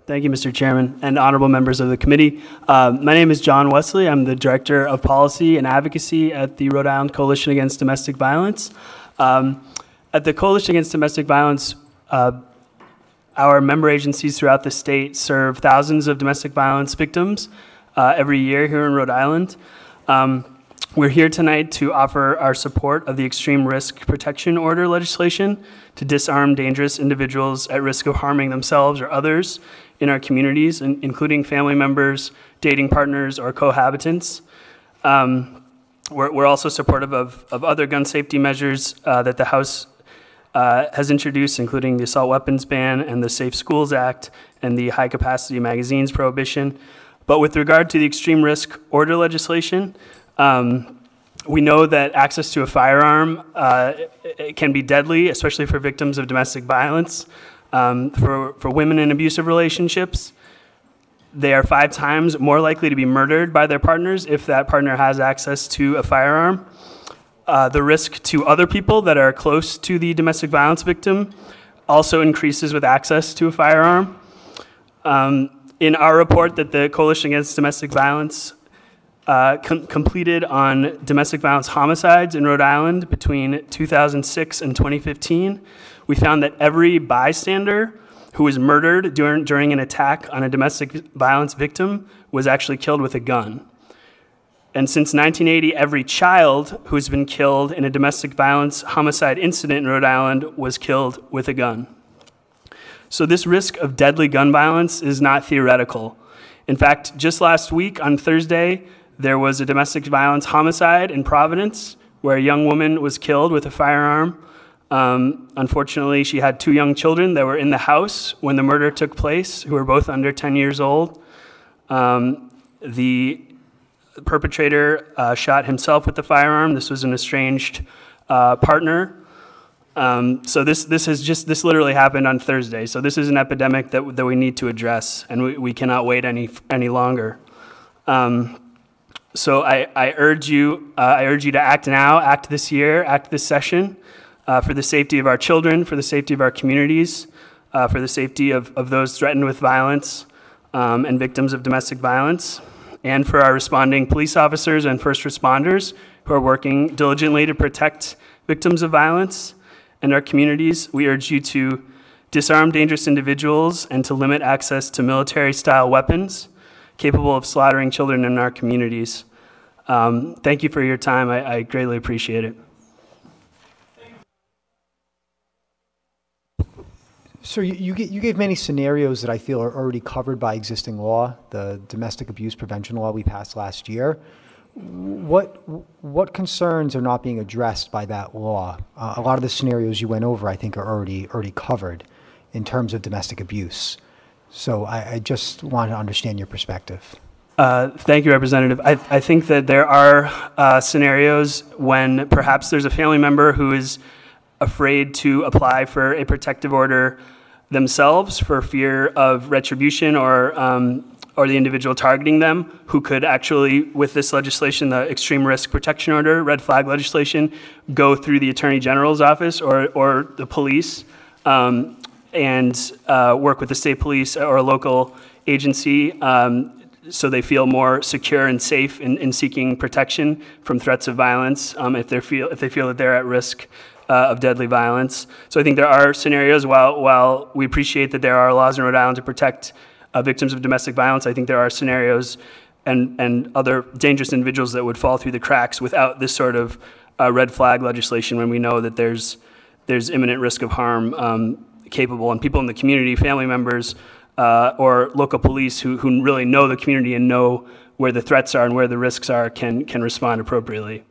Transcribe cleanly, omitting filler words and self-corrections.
Thank you, Mr. Chairman, and honorable members of the committee. My name is John Wesley. I'm the Director of Policy and Advocacy at the Rhode Island Coalition Against Domestic Violence. At the Coalition Against Domestic Violence, our member agencies throughout the state serve thousands of domestic violence victims every year here in Rhode Island. We're here tonight to offer our support of the Extreme Risk Protection Order legislation to disarm dangerous individuals at risk of harming themselves or others in our communities, including family members, dating partners, or cohabitants. We're also supportive of other gun safety measures that the House has introduced, including the assault weapons ban and the Safe Schools Act and the high capacity magazines prohibition. But with regard to the extreme risk order legislation, we know that access to a firearm it can be deadly, especially for victims of domestic violence. For women in abusive relationships, they are 5 times more likely to be murdered by their partners if that partner has access to a firearm. The risk to other people that are close to the domestic violence victim also increases with access to a firearm. In our report that the Coalition Against Domestic Violence completed on domestic violence homicides in Rhode Island between 2006 and 2015, we found that every bystander who was murdered during an attack on a domestic violence victim was actually killed with a gun. And since 1980, every child who's been killed in a domestic violence homicide incident in Rhode Island was killed with a gun. So this risk of deadly gun violence is not theoretical. In fact, just last week on Thursday, there was a domestic violence homicide in Providence where a young woman was killed with a firearm. Unfortunately, she had 2 young children that were in the house when the murder took place, who were both under 10 years old. The perpetrator shot himself with the firearm. This was an estranged partner. So this literally happened on Thursday. So this is an epidemic that we need to address, and we cannot wait any longer. So I urge you to act now, act this year, act this session, for the safety of our children, for the safety of our communities, for the safety of those threatened with violence and victims of domestic violence, and for our responding police officers and first responders who are working diligently to protect victims of violence and our communities. We urge you to disarm dangerous individuals and to limit access to military-style weapons capable of slaughtering children in our communities. Thank you for your time. I greatly appreciate it. So you gave many scenarios that I feel are already covered by existing law, the domestic abuse prevention law we passed last year. What concerns are not being addressed by that law? A lot of the scenarios you went over, I think, are already covered in terms of domestic abuse. So I just want to understand your perspective. Thank you, Representative. I think that there are scenarios when perhaps there's a family member who is afraid to apply for a protective order themselves for fear of retribution or the individual targeting them, who could actually, with this legislation, the Extreme Risk Protection Order, red flag legislation, go through the Attorney General's office or the police and work with the state police or a local agency so they feel more secure and safe in seeking protection from threats of violence if they feel that they're at risk of deadly violence. So I think there are scenarios, while we appreciate that there are laws in Rhode Island to protect victims of domestic violence, I think there are scenarios and other dangerous individuals that would fall through the cracks without this sort of red flag legislation, when we know that there's imminent risk of harm capable, and people in the community, family members, or local police who really know the community and know where the threats are and where the risks are can respond appropriately.